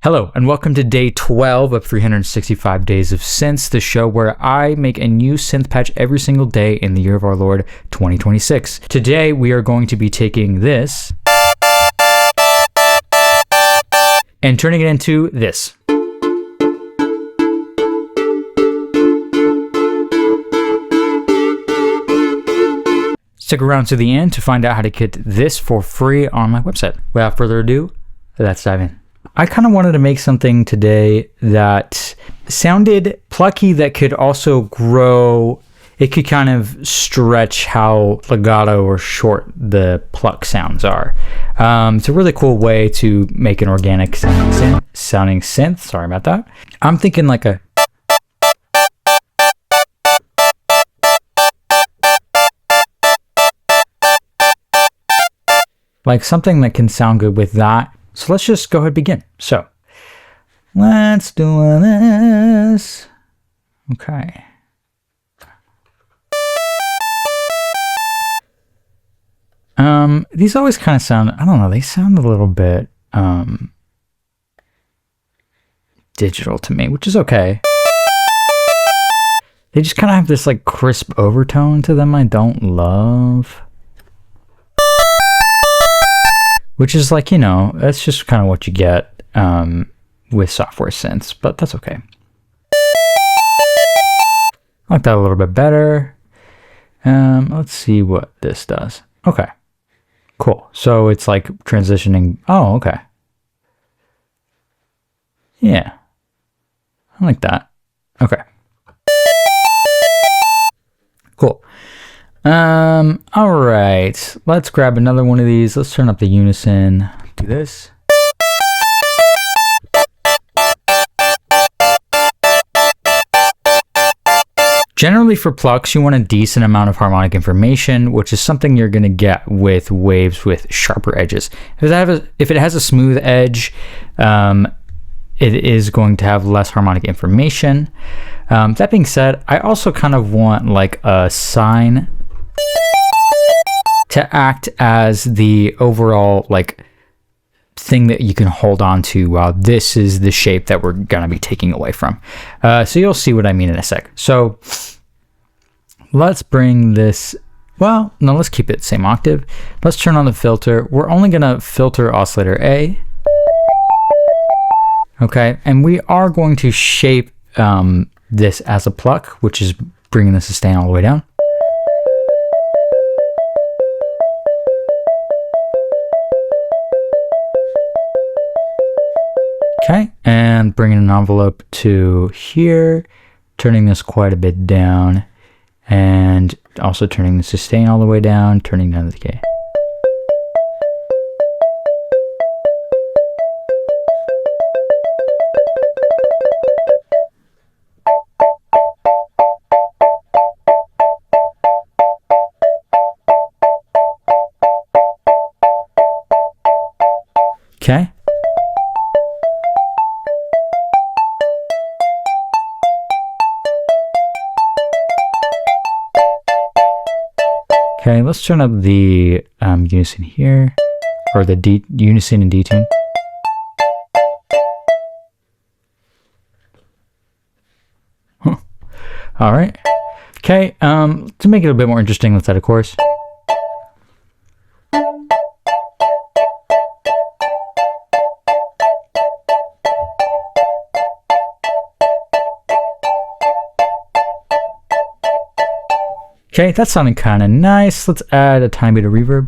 Hello, and welcome to day 12 of 365 Days of Synths, the show where I make a new synth patch every single day in the year of our Lord 2026. Today, we are going to be taking this and turning it into this. Stick around to the end to find out how to get this for free on my website. Without further ado, let's dive in. I kind of wanted to make something today that sounded plucky, that could also grow. It could kind of stretch how legato or short the pluck sounds are. It's a really cool way to make an organic sounding synth. Sorry about that. I'm thinking like a... like something that can sound good with that. So let's just go ahead and begin. So let's do this. Okay. These always kind of sound, I don't know, they sound a little bit digital to me, which is okay. They just kind of have this like crisp overtone to them I don't love. Which is like, you know, that's just kind of what you get with software synths, but that's okay. I like that a little bit better. Let's see what this does. Okay, cool. So it's like transitioning. Oh, okay. Yeah, I like that. Okay. Cool. All right, let's grab another one of these. Let's turn up the unison. Do this. Generally for plucks, you want a decent amount of harmonic information, which is something you're going to get with waves with sharper edges. If it has a smooth edge, it is going to have less harmonic information. That being said, I also kind of want like a sine to act as the overall like thing that you can hold on to while this is the shape that we're going to be taking away from. So you'll see what I mean in a sec. So let's bring this, well, no, let's keep it same octave. Let's turn on the filter. We're only going to filter oscillator A. Okay, and we are going to shape this as a pluck, which is bringing the sustain all the way down. Okay, and bringing an envelope to here, turning this quite a bit down, and also turning the sustain all the way down, turning down the decay. Okay. Okay, let's turn up the unison here, or the unison and detune. Huh. All right. Okay, to make it a bit more interesting, let's add a chorus. Okay, that's sounding kind of nice. Let's add a tiny bit of reverb.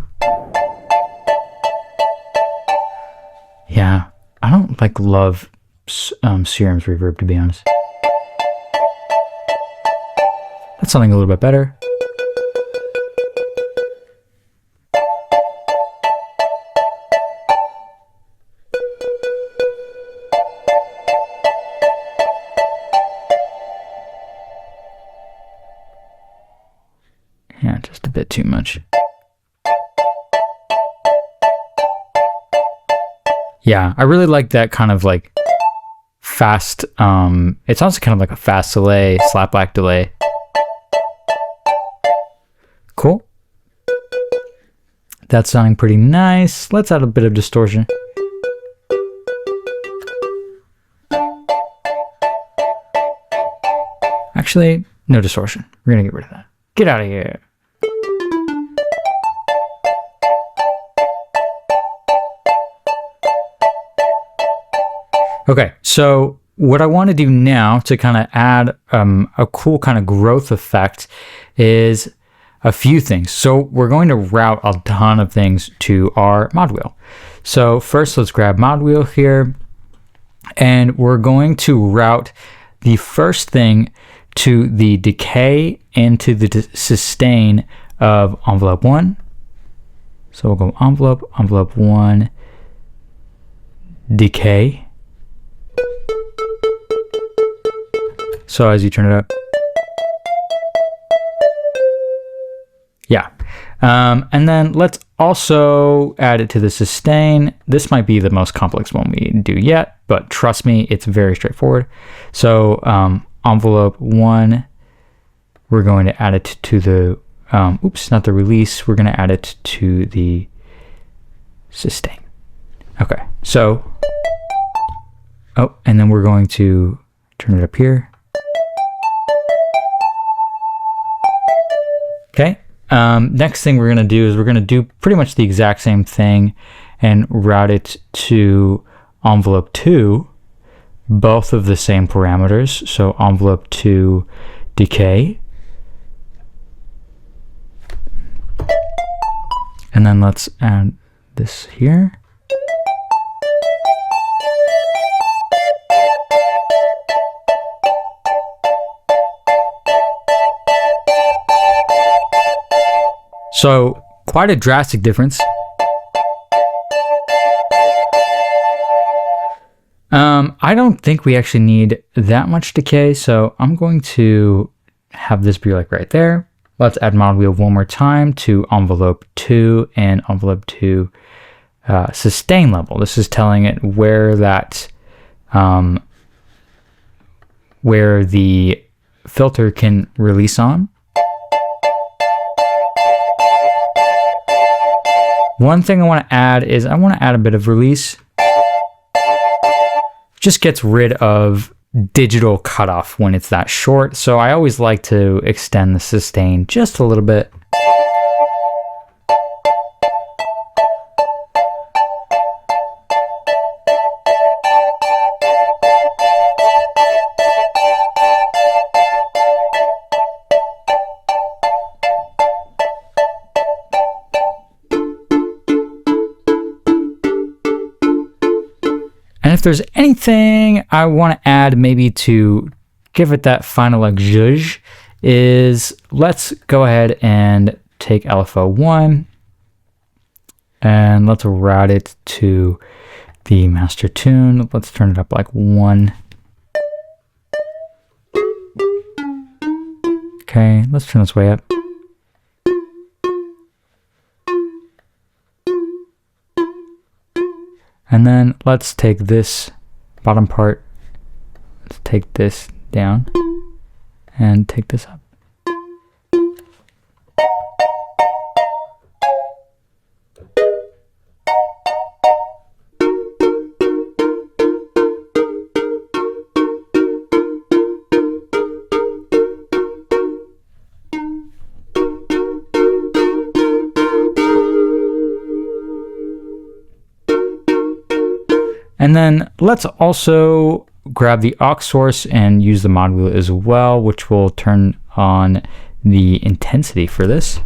Yeah, I don't like love Serum's reverb, to be honest. That's something a little bit better. Yeah, just a bit too much. Yeah, I really like that kind of like fast, it sounds kind of like a fast delay, slapback delay. Cool. That's sounding pretty nice. Let's add a bit of distortion. Actually, no distortion. We're going to get rid of that. Get out of here. Okay, so what I want to do now to kind of add a cool kind of growth effect is a few things. So we're going to route a ton of things to our mod wheel. So first, let's grab mod wheel here, and we're going to route the first thing to the decay and to the sustain of envelope 1. So we'll go envelope 1, decay. So as you turn it up, yeah. And then let's also add it to the sustain. This might be the most complex one we do yet, but trust me, it's very straightforward. So envelope 1, we're going to add it to the, not the release, we're going to add it to the sustain. Okay, so, and then we're going to turn it up here. Okay, next thing we're going to do is we're going to do pretty much the exact same thing and route it to envelope 2, both of the same parameters. So envelope 2 decay. And then let's add this here. So quite a drastic difference. I don't think we actually need that much decay, so I'm going to have this be like right there. Let's add mod wheel one more time to envelope 2 and envelope 2 sustain level. This is telling it where that where the filter can release on. One thing I want to add is I want to add a bit of release. Just gets rid of digital cutoff when it's that short. So I always like to extend the sustain just a little bit. And if there's anything I want to add maybe to give it that final like zhuzh is let's go ahead and take LFO1 and let's route it to the master tune. Let's turn it up like 1. Okay, let's turn this way up. And then let's take this bottom part, let's take this down and take this up. And then let's also grab the aux source and use the mod wheel as well, which will turn on the intensity for this.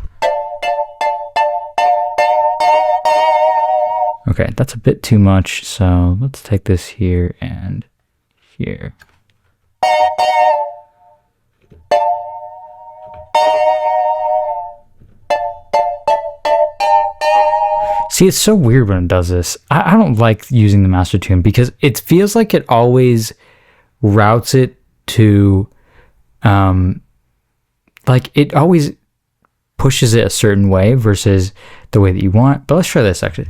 Okay, that's a bit too much, so let's take this here and here. See, it's so weird when it does this. I don't like using the master tune because it feels like it always routes it to, like it always pushes it a certain way versus the way that you want. But let's try this actually.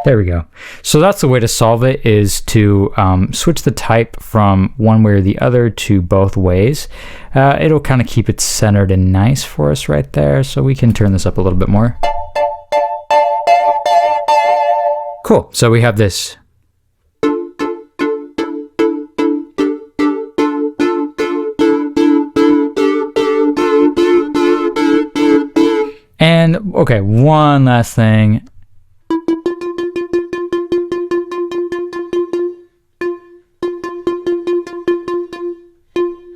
There we go. So that's the way to solve it, is to switch the type from one way or the other to both ways. It'll kind of keep it centered and nice for us right there. So we can turn this up a little bit more. Cool. So we have this. And okay, one last thing.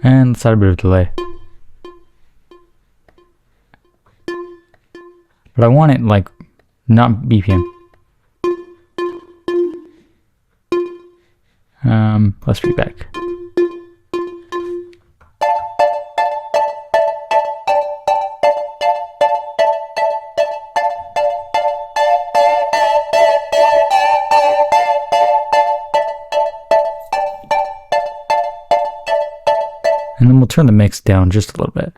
And let's add a bit of delay. But I want it like not BPM. Let's feedback. And then we'll turn the mix down just a little bit.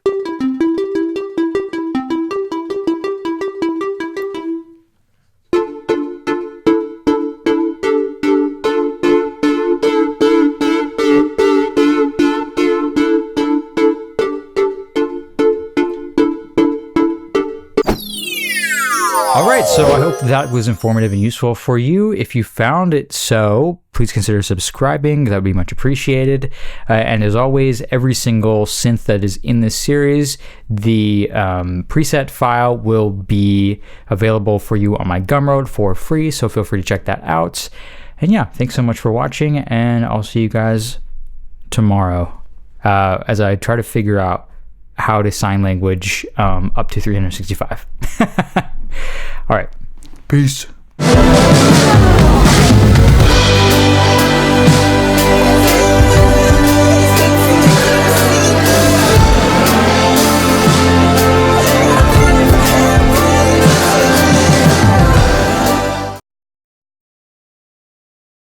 All right, so I hope that was informative and useful for you. If you found it so, please consider subscribing. That would be much appreciated. And as always, every single synth that is in this series, the preset file will be available for you on my Gumroad for free, so feel free to check that out. And yeah, thanks so much for watching, and I'll see you guys tomorrow as I try to figure out how to sign language up to 365. All right. Peace.